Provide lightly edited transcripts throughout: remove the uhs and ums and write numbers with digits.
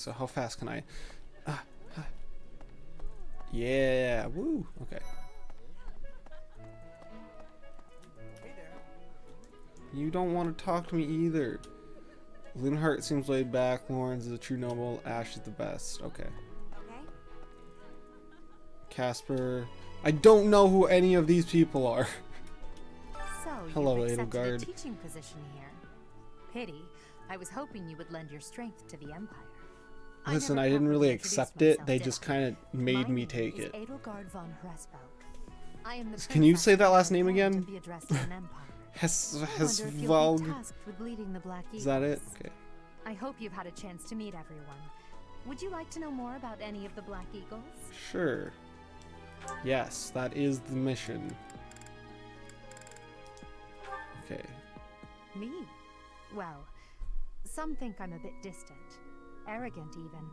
so how fast can I... Yeah, woo, okay. You don't want to talk to me either. Linhart seems laid back. Lawrence is a true noble. Ash is the best. Okay. Casper. I don't know who any of these people are. So Hello, you've accepted Edelgard. a teaching position here. Pity. I was hoping you would lend your strength to the Empire. Listen, never I didn't really properly introduced accept it. myself, They did just I? kind of made My me name take is it. Edelgard von Hresbo. I am the Can you princess say that of last the name Empire again? to be addressed in an empire. I wonder if you'll be Hesvalg. tasked with leading the Black Is that it? Eagles. Okay. I hope you've had a chance to meet everyone. Would you like to know more about any of the Black Eagles? Sure. Yes, that is the mission. Okay. Me? Well, some think I'm a bit distant, arrogant even,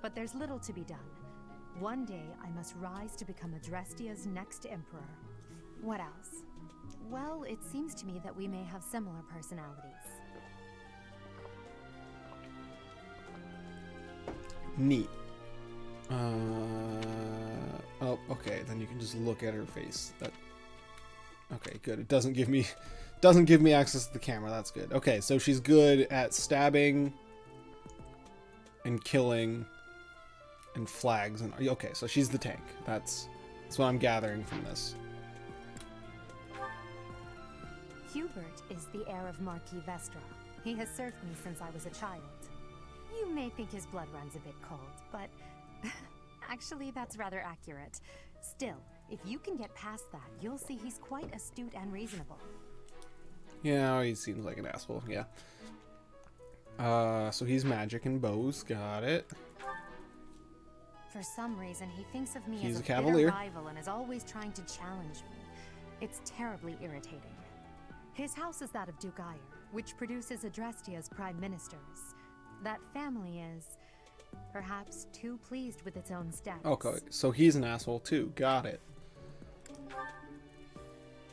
but there's little to be done. One day I must rise to become Adrestia's next emperor. What else? Well, it seems to me that we may have similar personalities. Neat. Oh, okay. Then you can just look at her face. That. Okay, good. It doesn't give me access to the camera. That's good. Okay, so she's good at stabbing and killing and flags and okay. So she's the tank. That's what I'm gathering from this. Hubert is the heir of Marquis Vestra. He has served me since I was a child. You may think his blood runs a bit cold, but actually that's rather accurate. Still, if you can get past that, you'll see he's quite astute and reasonable. Yeah, he seems like an asshole. Yeah. So he's magic and bows. Got it. For some reason, he thinks of me He's as a a bitter cavalier. rival and is always trying to challenge me. It's terribly irritating. His house is that of Duke Ire, which produces Adrestia's prime ministers. That family is perhaps too pleased with its own status. Okay, so he's an asshole too. Got it.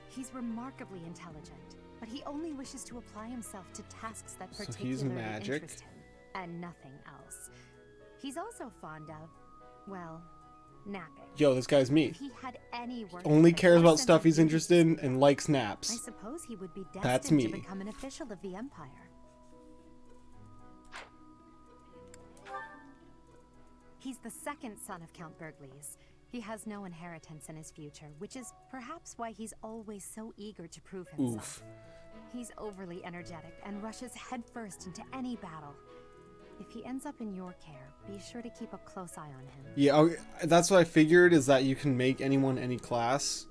He's remarkably intelligent, but he only wishes to apply himself to tasks that So he's particularly magic. interest him, and nothing else. He's also fond of, well, napping. Yo, this guy's me. If he had any work Only ethic cares or about sense stuff of he's duty, interested in and likes I naps. suppose he would be destined That's me. to become an official of the Empire. He's the second son of Count Bergliez. He has no inheritance in his future, which is perhaps why he's always so eager to prove himself. Oof. He's overly energetic and rushes headfirst into any battle. If he ends up in your care, be sure to keep a close eye on him. Yeah, okay, that's what I figured, is that you can make anyone any class.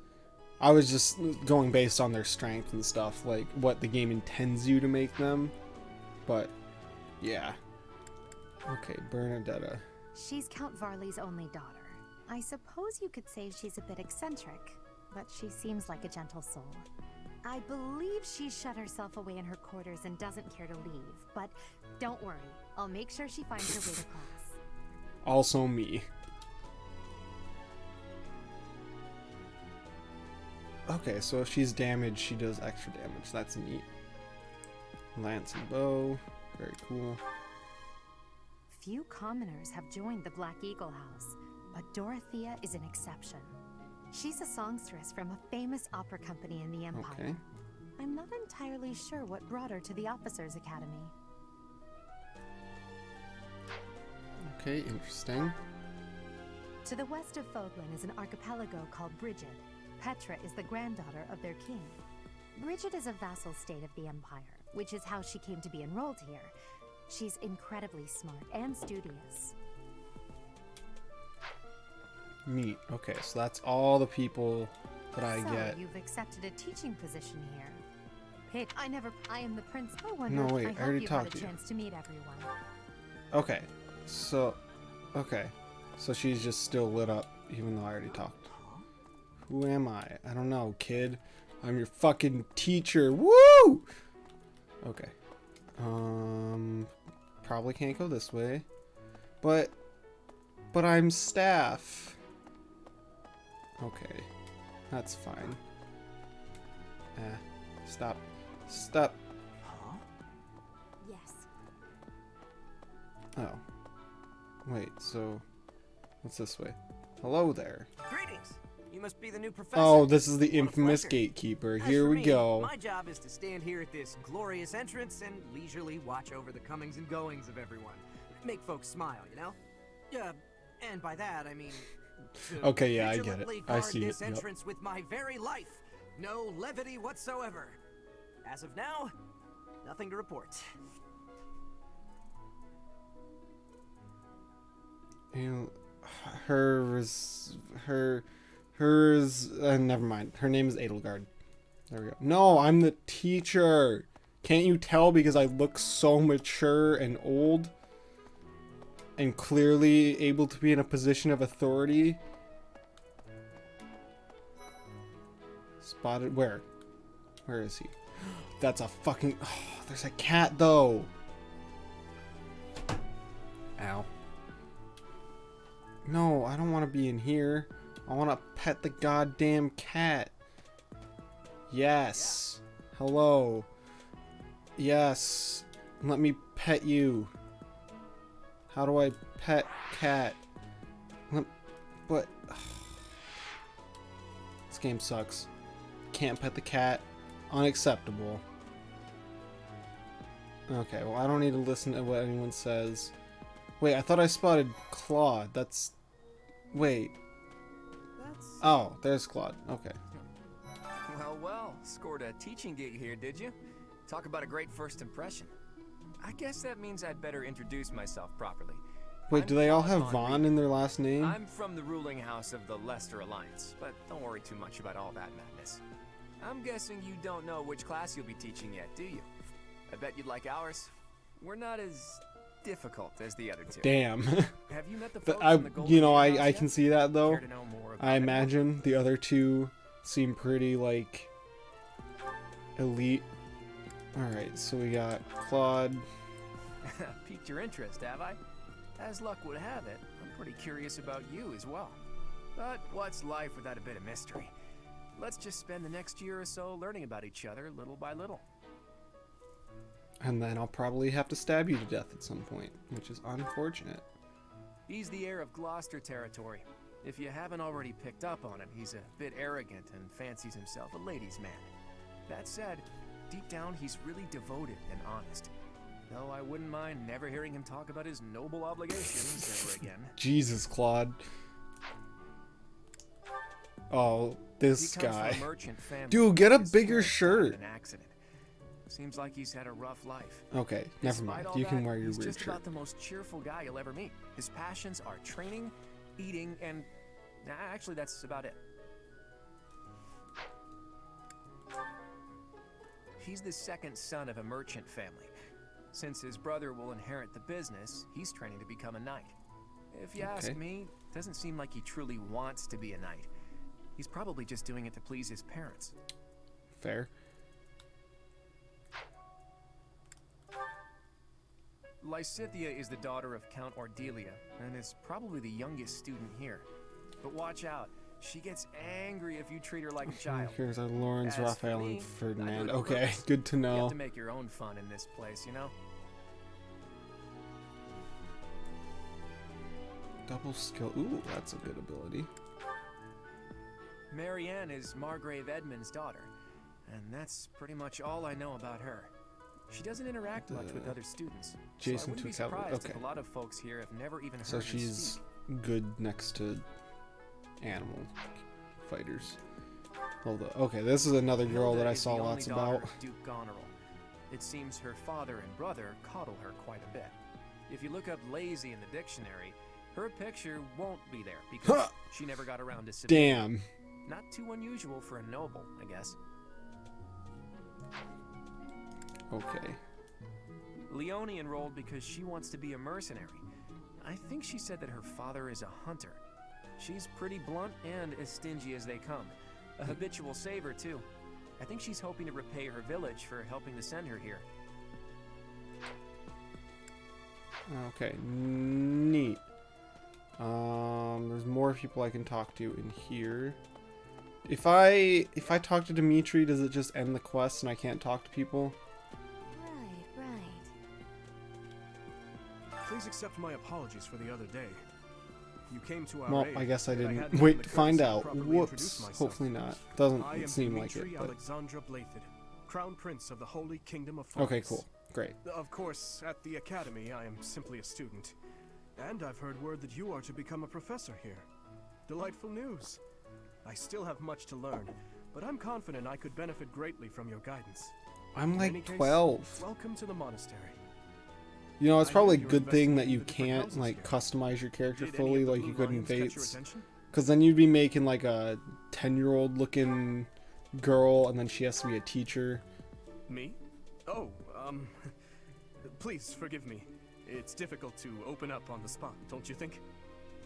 I was just going based on their strength and stuff, like what the game intends you to make them. But, yeah. Okay, Bernadetta. She's Count Varley's only daughter. I suppose you could say she's a bit eccentric, but she seems like a gentle soul. I believe she shut herself away in her quarters and doesn't care to leave, but don't worry, I'll make sure she finds her way to class. Also me. Okay, so if she's damaged, she does extra damage. That's neat. Lance and bow. Very cool. Few commoners have joined the Black Eagle House, but Dorothea is an exception. She's a songstress from a famous opera company in the Empire. Okay. I'm not entirely sure what brought her to the Officers' Academy. Okay, interesting. To the west of Foglin is an archipelago called Brigid. Petra is the granddaughter of their king. Brigid is a vassal state of the Empire, which is how she came to be enrolled here. She's incredibly smart and studious. Neat. Okay, so that's all the people that I So, get. you've accepted a teaching position here. Pit, I am the prince. Oh, No, wonder. wait, I hope already you've had talked a to you. chance to meet everyone. Okay, so she's just still lit up, even though I already talked. Who am I? I don't know, kid. I'm your fucking teacher. Woo! Okay. Probably can't go this way. But I'm staff. Okay. That's fine. Stop. Stop. Yes. Oh. Wait, so what's this way? Hello there. Greetings. You must be the new professor. Oh, this is the What a infamous pleasure. gatekeeper. As Here for we me, go. My job is to stand here at this glorious entrance and leisurely watch over the comings and goings of everyone. Make folks smile, you know? Yeah, and by that I mean to Okay, yeah, I get it. vigilantly I guard see it. this Yep. entrance with my very life. No levity whatsoever. As of now, nothing to report. You, never mind. Her name is Edelgard. There we go. No, I'm the teacher. Can't you tell because I look so mature and old? And clearly able to be in a position of authority? Spotted, where? Where is he? That's a fucking, oh, there's a cat though. Ow. No, I don't want to be in here. I want to pet the goddamn cat. Yes. Hello. Yes. Let me pet you. How do I pet cat? But this game sucks. Can't pet the cat. Unacceptable. Okay, well I don't need to listen to what anyone says. Wait, I thought I spotted Claude. That's... Wait. Oh, there's Claude. Okay. Well, scored a teaching gig here, did you? Talk about a great first impression. I guess that means I'd better introduce myself properly. Wait, do they all Claude have Von Vaughn in their last name? I'm from the ruling house of the Leicester Alliance, but don't worry too much about all that madness. I'm guessing you don't know which class you'll be teaching yet, do you? I bet you'd like ours. We're not as difficult as the other two. Damn. Have you met the folks I, in the Golden you know, Gatehouse I yet? can see that though. Care to know more about I anyone? imagine the other two seem pretty like elite. Alright, so we got Claude. Piqued your interest, have I? As luck would have it, I'm pretty curious about you as well. But what's life without a bit of mystery? Let's just spend the next year or so learning about each other little by little. And then I'll probably have to stab you to death at some point, which is unfortunate. He's the heir of Gloucester territory. If you haven't already picked up on it, he's a bit arrogant and fancies himself a ladies' man. That said, deep down he's really devoted and honest. Though I wouldn't mind never hearing him talk about his noble obligations ever again. Jesus, Claude. Oh, this He comes guy. from a merchant family. Dude, get a His bigger parents died shirt. in an accident. Seems like he's had a rough life. Okay, never mind. Despite all You can that, wear your he's weird just shirt. about the most cheerful guy you'll ever meet. His passions are training, eating, and actually that's about it. He's the second son of a merchant family. Since his brother will inherit the business, he's training to become a knight. If you ask me, it doesn't seem like he truly wants to be a knight. He's probably just doing it to please his parents. Fair. Lysithia is the daughter of Count Ordelia, and is probably the youngest student here. But watch out, she gets angry if you treat her like a child. Here's our Lawrence, As for Raphael, me, and I do Ferdinand. it on Okay, purpose. good to You have know. to make your own fun in this place, you know? Double skill. Ooh, that's a good ability. Marianne is Margrave Edmund's daughter, and that's pretty much all I know about her. She doesn't interact much with other students. Jason so I wouldn't be took out- surprised okay. if a lot of folks here have never even heard So her she's speak. good next to animal fighters. Hold up. Okay, this is another girl Hilda that I is saw the only lots daughter about. of Duke Goneril. It seems her father and brother coddle her quite a bit. If you look up lazy in the dictionary, her picture won't be there because Huh. she never got around to submitting. Damn. Not too unusual for a noble, I guess. Okay. Leonie enrolled because she wants to be a mercenary. I think she said that her father is a hunter. She's pretty blunt and as stingy as they come. A habitual saver, too. I think she's hoping to repay her village for helping to send her here. Okay. Neat. There's more people I can talk to in here. If I talk to Dimitri, does it just end the quest and I can't talk to people? Right, right. Please accept my apologies for the other day. You came to our Well, aid, I guess I yet didn't hadn't wait even to the find courtesy to out. properly introduce Whoops. myself. Hopefully not. Doesn't I am seem like Dimitri it, but... Alexandra Blathid, Crown Prince of the Holy Kingdom of Okay, France. cool. Great. Of course, at the Academy, I am simply a student. And I've heard word that you are to become a professor here. Delightful news. I still have much to learn, but I'm confident I could benefit greatly from your guidance. I'm In like any case, 12. welcome to the monastery. You know, it's I probably a hear you're good thing that investigating you the different can't, houses like, here. customize your character Did any fully of the like Blue you could in Lions catch your Fates. attention? Because then you'd be making, like, a 10-year-old looking girl, and then she has to be a teacher. Me? Oh, please forgive me. It's difficult to open up on the spot, don't you think?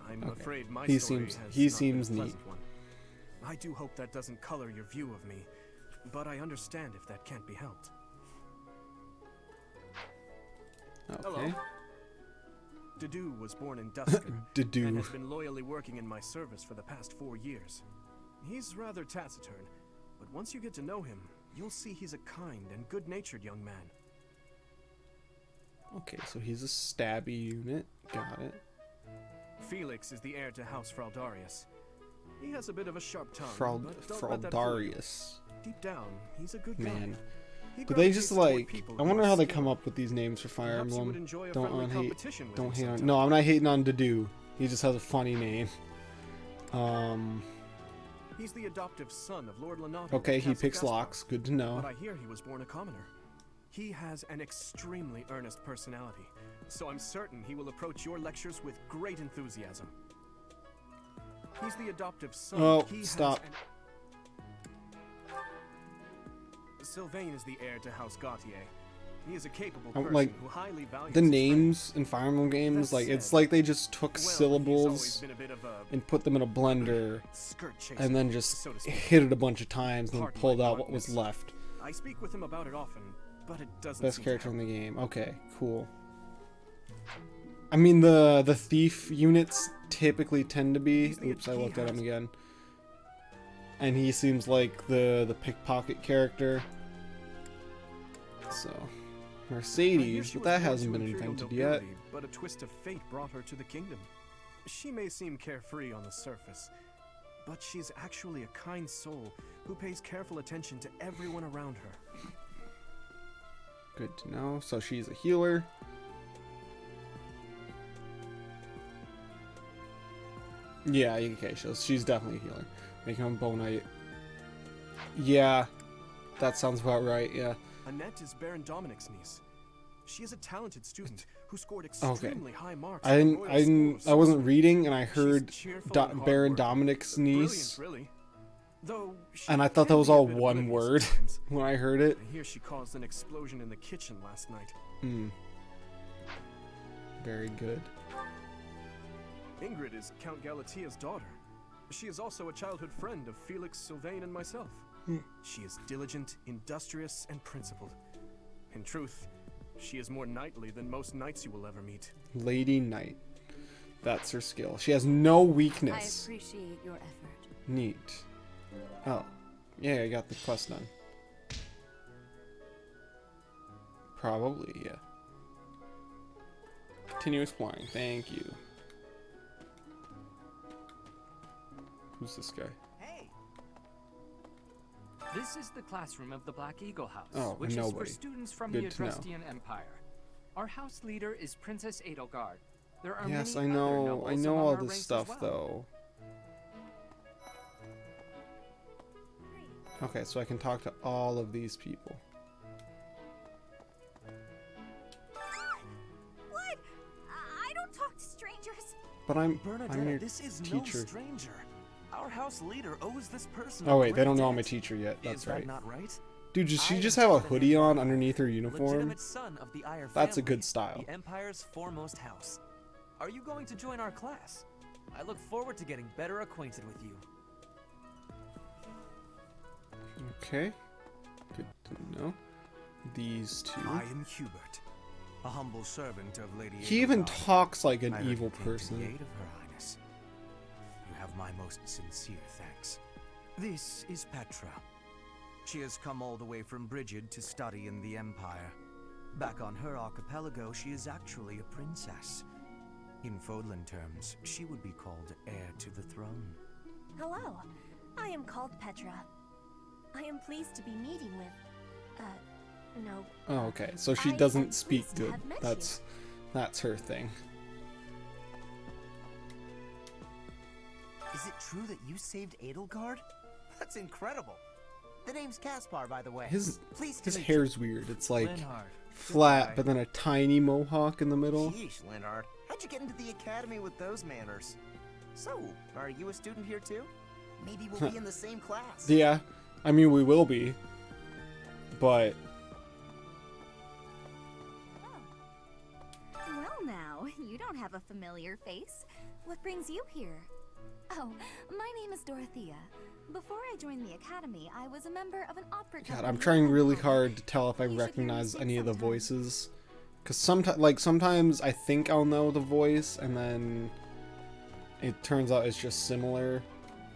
I'm Okay. afraid my He story seems- has he not seems been a neat. pleasant one. I do hope that doesn't color your view of me, but I understand if that can't be helped. Okay. Hello. Dedu was born in Dusker and Dedu. has been loyally working in my service for the past 4 years. He's rather taciturn, but once you get to know him, you'll see he's a kind and good-natured young man. Okay, so he's a stabby unit. Got it. Felix is the heir to House Fraldarius. He has a bit of a sharp tongue, but don't let that fool you. Fraldarius. Deep down, he's a good guy. Man. He But they gravitates just toward like... people I who wonder are how they skilled. come up with these names for Fire Perhaps you would Emblem. enjoy a Don't friendly hate... competition with Don't him hate on... sometime. No, I'm not hating on Dedu. He just has a funny name. He's the adoptive son of Lord Lenato. Okay, of he Castle picks Gaspar. locks. Good to know. But I hear he was born a commoner. He has an extremely earnest personality, so I'm certain he will approach your lectures with great enthusiasm. He's the adoptive son. Oh, He has stop. Sylvain is the heir to House Gautier. He is a capable I'm person like, who highly values The his names in Fire Emblem games, That like, it's said, like they just took friends. Well, he's syllables always been a bit of a and put them in a blender skirt chaser, and then just so to speak. hit it a bunch of times and then Pardon pulled my out what was bluntness. left. I speak with him about it often, but it doesn't Best seem character to in help. the game. Okay, cool. I mean, the thief units typically tend to be... He's the- Oops, I he looked at him has- again. And he seems like the pickpocket character. So, I hear Mercedes, she but was that born hasn't to been imperial invented yet. nobility, but a twist of fate brought her to the kingdom. She may seem carefree on the surface, but she's actually a kind soul who pays careful attention to everyone around her. Good to know. So she's a healer. Yeah, okay, she's definitely a healer. Making him Bone Knight. Yeah, that sounds about right, yeah. Annette is Baron Dominic's niece. She is a talented student who scored extremely high marks. I in didn't, the I Royal didn't, School I of wasn't reading, and I Sorcery. heard She's cheerful and Baron hardworking. Dominic's niece, Brilliant, really. Though she and I thought that can was be a all bit one oblivious word sometimes. when I heard it. I hear she caused an explosion in the kitchen last night. Hmm. Very good. Ingrid is Count Galatia's daughter. She is also a childhood friend of Felix, Sylvain, and myself. She is diligent, industrious, and principled. In truth, she is more knightly than most knights you will ever meet. Lady Knight. That's her skill. She has no I weakness. appreciate your effort. Neat. Oh. Yeah, I got the quest done. Probably, yeah. Continue exploring. Thank you. Who's this guy? Hey! This is the classroom of the Black Eagle House, Oh, which is for nobody. students from Good the to know. Adrestian Empire. Our house leader is Princess Edelgard. There are Yes, many I other know. nobles I know among all our this ranks as stuff, well. though. Okay, so I can talk to all of these people. What? I don't talk to strangers. But I'm Bernadette, your this is teacher. no stranger. Our house leader owes this person. Oh a wait, they great don't know I'm a debt. teacher yet. That's Is that right. not right? Dude, does she I just am have a Ferdinand hoodie on Barnard, underneath her uniform? Legitimate son of the Iyer That's a family, good style. The Empire's foremost house. Are you going to join our class? I look forward to getting better acquainted with you. Okay. Good to know. These two. I am Hubert, a humble servant of Lady He even Edelgard. talks like an I heard evil you came to the person. aid of Her Highness. You have my most sincere thanks. This is Petra. She has come all the way from Brigid to study in the Empire. Back on her archipelago, she is actually a princess. In Fodlan terms, she would be called heir to the throne. Hello, I am called Petra. I am pleased to be meeting with, no. Oh, okay. So she I am doesn't speak pleased to good. have met That's her thing. Is it true that you saved Edelgard? That's incredible. The name's Caspar, by the way. His Pleased to his meet hair's weird. It's like Linhard. flat, Goodbye. but then a tiny mohawk in the you. middle. Sheesh, Linhard. How'd you get into the academy with those manners? So, are you a student here too? Maybe we'll be in the same class. Yeah, I mean we will be, but Well now, you don't have a familiar face. What brings you here? Oh, my name is Dorothea. Before I joined the academy, I was a member of an opera God, company I'm trying in really London. hard to tell if I You should hear me recognize sing any of the sometime. voices, because sometimes I think I'll know the voice, and then it turns out it's just similar,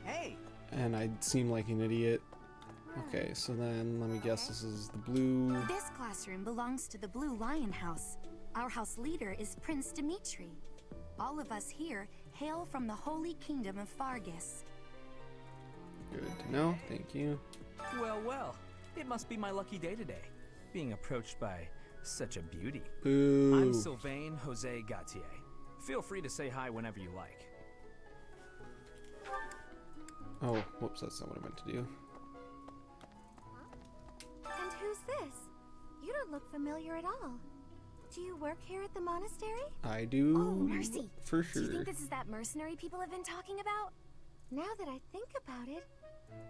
Hey! and I seem like an idiot. Okay, so then let me guess, this is the blue. This classroom belongs to the Blue Lion House. Our house leader is Prince Dimitri. All of us here hail from the Holy Kingdom of Fargus. Good to know. Thank you. Well, well. It must be my lucky day today, being approached by such a beauty. Boo. I'm Sylvain Jose Gautier. Feel free to say hi whenever you like. Oh, whoops, that's not what I meant to do. And who's this? You don't look familiar at all. Do you work here at the monastery? I do. Oh, mercy. For Do you sure. think this is that mercenary people have been talking about? Now that I think about it,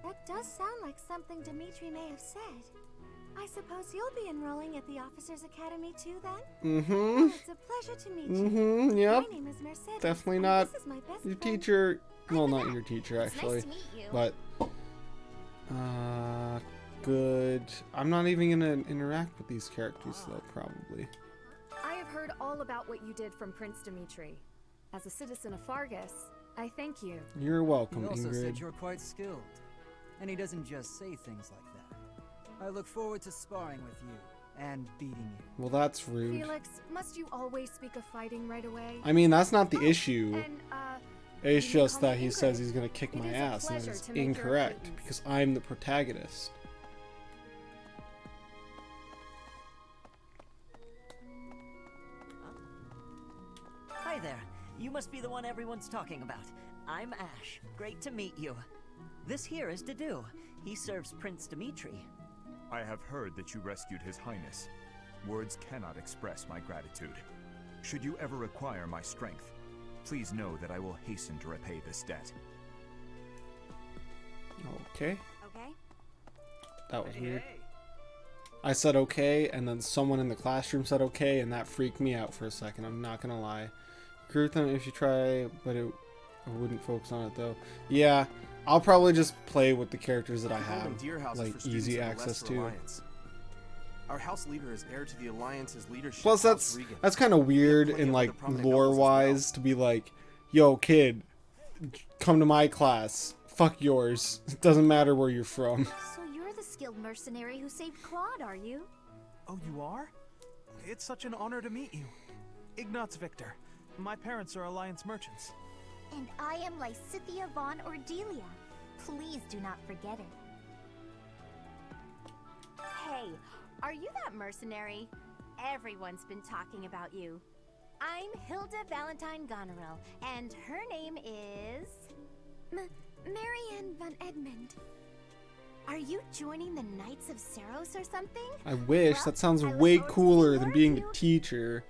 that does sound like something Dimitri may have said. I suppose you'll be enrolling at the Officers Academy too, then? Mm-hmm. Well, it's a pleasure to meet you. Mm-hmm. Yep. My name is Mercedes. Definitely and not This is my best your friend. teacher. Well, I'm not Annette. your teacher It's actually, nice to meet you. but good. I'm not even gonna interact with these characters though. Probably. I have heard all about what you did from Prince Dimitri. As a citizen of Fargus, I thank you. You're welcome, He also said Ingrid. you're quite skilled. And he doesn't just say things like that. I look forward to sparring with you and beating you. Well, that's rude. Felix, must you always speak of fighting right away? I mean, that's not the issue. And, It's you can just call that me he says Ingrid. he's gonna kick It my is a ass, and pleasure that is to make your incorrect acquaintance. because I'm the protagonist. Hi there. You must be the one everyone's talking about. I'm Ash. Great to meet you. This here is Dedu. He serves Prince Dimitri. I have heard that you rescued His Highness. Words cannot express my gratitude. Should you ever require my strength, please know that I will hasten to repay this debt. Okay, Okay. that was Hey, weird. hey. I said okay, and then someone in the classroom said okay, and that freaked me out for a second. I'm not gonna lie. Agree with them if you try, but I wouldn't focus on it though. Yeah, I'll probably just play with the characters that I Golden have, Deer House is like for students easy in the access Lesser to. Alliance. Our house leader is heir to the Alliance's leadership. Plus, House that's Regan. kind of weird plenty in of like other prominent lore nobles as well. wise to be like, "Yo, kid, come to my class. Fuck yours. It doesn't matter where you're from." So you're the skilled mercenary who saved Claude, are you? Oh, you are? It's such an honor to meet you. Ignatz Victor. My parents are Alliance merchants. And I am Lysithia von Ordelia. Please do not forget it. Hey, are you that mercenary? Everyone's been talking about you. I'm Hilda Valentine Goneril, and her name is... Marianne von Edmund. Are you joining the Knights of Saros or something? I wish. Well, That sounds I look way forward to cooler seeing than more being of a you. teacher.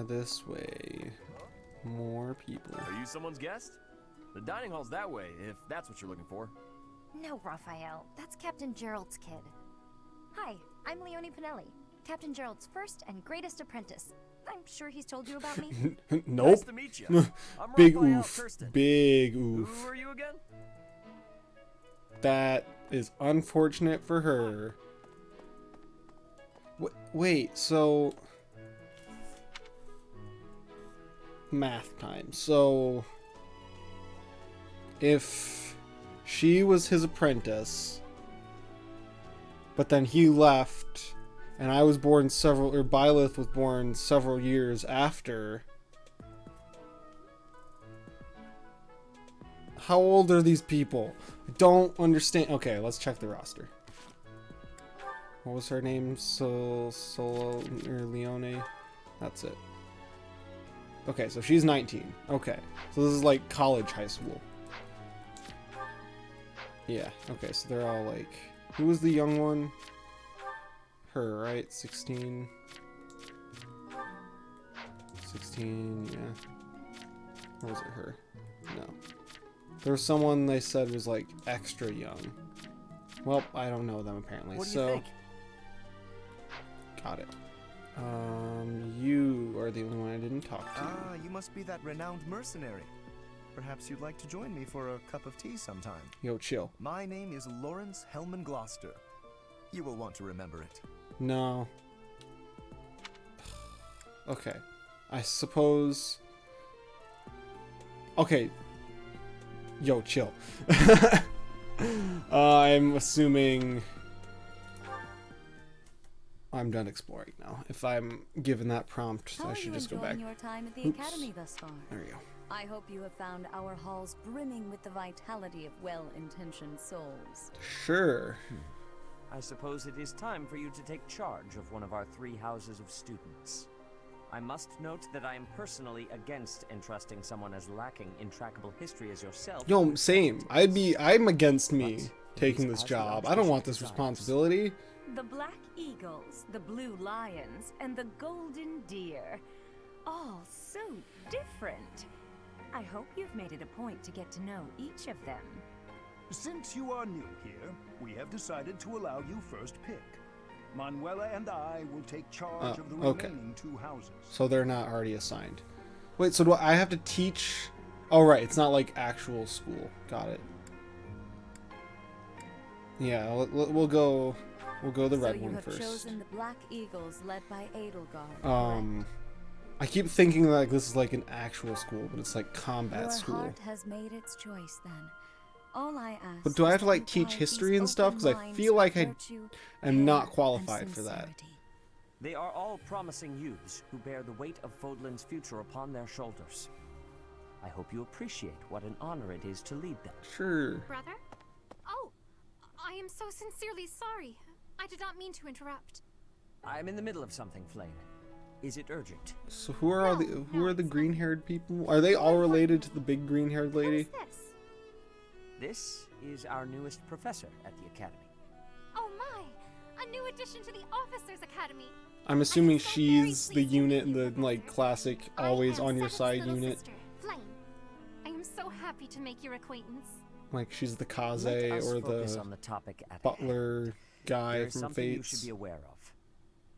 This way. More people. Are you someone's guest? The dining hall's that way, if that's what you're looking for. No, Raphael. That's Captain Gerald's kid. Hi, I'm Leonie Pinelli, Captain Gerald's first and greatest apprentice. I'm sure he's told you about me. Nope. Nice to meet you. I'm Big Raphael oof. Kirsten. Big oof. Who are you again? That is unfortunate for her. Wait, so... Math time. So... If she was his apprentice, but then he left, and I was born Byleth was born several years after. How old are these people? I don't understand. Okay, let's check the roster. What was her name? Solo or Leone? That's it. Okay, so she's 19. Okay, so this is like college, high school. Yeah, okay, so they're all like... Who was the young one? Her, right? 16. 16, yeah. Or was it her? No. There was someone they said was like extra young. Well, I don't know them apparently. What do you think? Got it. You are the only one I didn't talk to. Ah, you must be that renowned mercenary. Perhaps you'd like to join me for a cup of tea sometime. Yo, chill. My name is Lawrence Hellman Gloucester. You will want to remember it. No. Okay. I suppose... Okay. Yo, chill. I'm assuming... I'm done exploring now. If I'm given that prompt, I should just go back. Your time at the Oops. academy thus far? There we go. I hope you have found our halls brimming with the vitality of well-intentioned souls. Sure. I suppose it is time for you to take charge of one of our 3 houses of students. I must note that I am personally against entrusting someone as lacking in trackable history as yourself. Yo, same. I'm against me taking this job. I don't want this responsibility. The Black Eagles, the Blue Lions, and the Golden Deer. All so different. I hope you've made it a point to get to know each of them. Since you are new here, we have decided to allow you first pick. Manuela and I will take charge of the remaining 2 houses. So they're not already assigned. Wait, so do I have to teach? Oh, right. It's not like actual school. Got it. Yeah, we'll go the red one first. So you have chosen the Black Eagles led by Edelgard. I keep thinking like this is like an actual school, but it's like combat Your school. heart has made its choice then. All I ask. But do I have to like teach history and stuff? Because I feel like I am not qualified for that. They are all promising youths who bear the weight of Fodlan's future upon their shoulders. I hope you appreciate what an honor it is to lead them. Sure. Brother? Oh, I am so sincerely sorry. I did not mean to interrupt. I'm in the middle of something, Flame. Is it urgent? So who are the green-haired people? Are they all related to the big green-haired lady? What is this? This is our newest professor at the academy. Oh my! A new addition to the Officers Academy. I'm assuming she's the unit, the like classic always on your side unit. Flame. I am so happy to make your acquaintance. Like she's the Kaze or the topic at butler guy There's from something you Fates. should be aware of.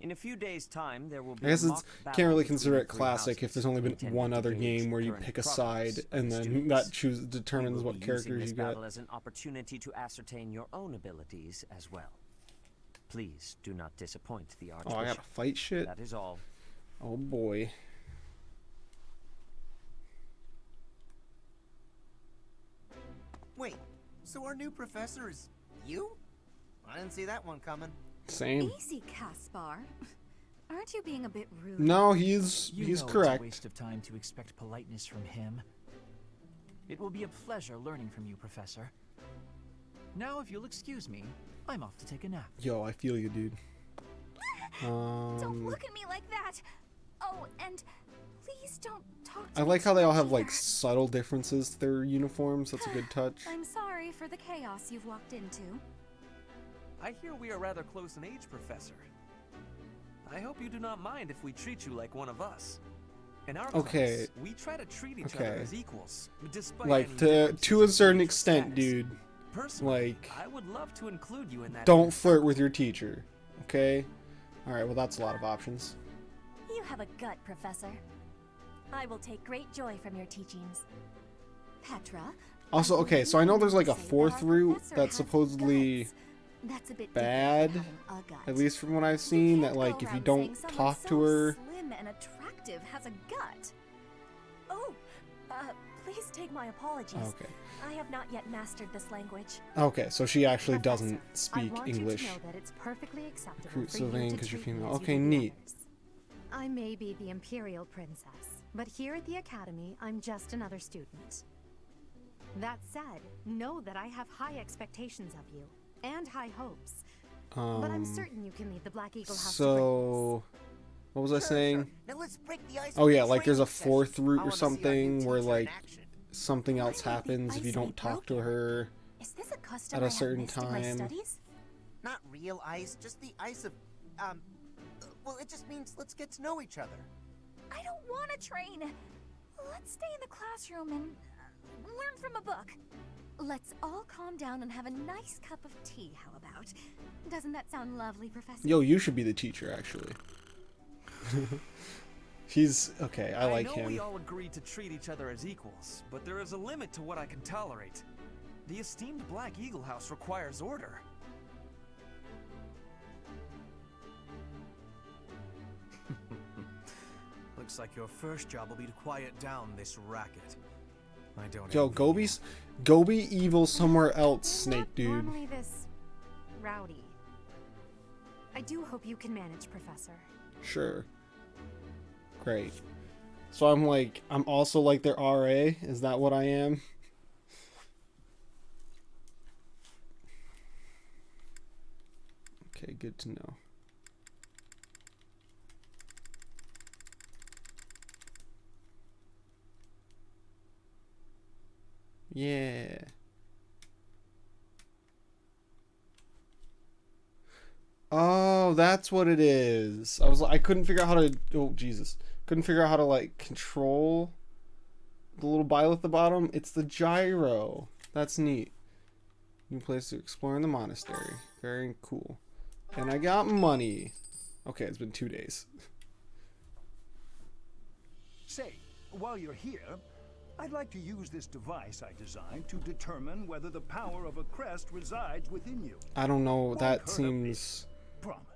In a few days' time, there will be I guess a it's mock can't really battle consider it between 3 classic if houses there's only been intended one to other gauge game where you current pick a progress side of and the then students. that determines We will what be characters using this you get. battle as an opportunity to ascertain your own abilities as well. Please do not disappoint the Archbishop. Oh, I gotta fight shit? That is all. Oh boy. Wait, so our new professor is you? I didn't see that one coming. Same. Easy, Caspar. Aren't you being a bit rude? No, he's You know It's a correct. waste of time to expect politeness from him. It will be a pleasure learning from you, Professor. Now, if you'll excuse me, I'm off to take a nap. Yo, I feel you, dude. Don't look at me like that. Oh, and please don't talk to I me like how too they all much have like either. subtle differences to their uniforms. That's a good touch. I'm sorry for the chaos you've walked into. I hear we are rather close in age, Professor. I hope you do not mind if we treat you like one of us. In our Okay. class, we try to treat each Okay. other as equals, despite Like any to differences a in certain age or extent, status. dude. Personally, Like I would love to include you in that. don't flirt with your teacher. Okay? Alright, well that's a lot of options. You have a gut, Professor. I will take great joy from your teachings. Petra? Also, okay, so I know there's like a 4th route that's supposedly That's a bit bad, different than having a gut. at least from what I've seen, that like if you don't talk to her, Slim and attractive has a gut. Oh, Please take my apologies. Okay. I have not yet mastered this language. Okay, so she actually doesn't I speak want English. you to know that it's perfectly acceptable Recruit for you Sylvain to because you're treat me female. as you Okay, do the neat. others. I may be the Imperial Princess, but here at the Academy, I'm just another student. That said, know that I have high expectations of you, and high hopes. But I'm certain you can lead the Black Eagle House to So, what was I saying? Now let's break the ice Oh with yeah, a like there's a training fourth session. route I or wanna see our new something where teacher in like action. something else happens if you don't talk to her Is this a custom at I a have certain missed in my time. studies? Not real ice, just the ice of, well, it just means let's get to know each other. I don't want to train. Let's stay in the classroom and learn from a book. Let's all calm down and have a nice cup of tea, how about? Doesn't that sound lovely, Professor? Yo, you should be the teacher, actually. He's okay. I like know him. we all agreed to treat each other as equals, but there is a limit to what I can tolerate. The esteemed Black Eagle House requires order. Looks like your first job will be to quiet down this racket. I don't. Yo, go be evil somewhere else, Snake dude. Normally this rowdy. I do hope you can manage, Professor. Sure. Great. So I'm also like their RA? Is that what I am? Okay, good to know. Yeah. Oh, that's what it is. I couldn't figure out how to, oh Jesus. Couldn't figure out how to like control the little bile at the bottom. It's the gyro. That's neat. New place to explore in the monastery. Very cool. And I got money. Okay, it's been 2 days. Say, while you're here, I'd like to use this device I designed to determine whether the power of a crest resides within you. I don't know. Won't That hurt a seems... bit. Promise.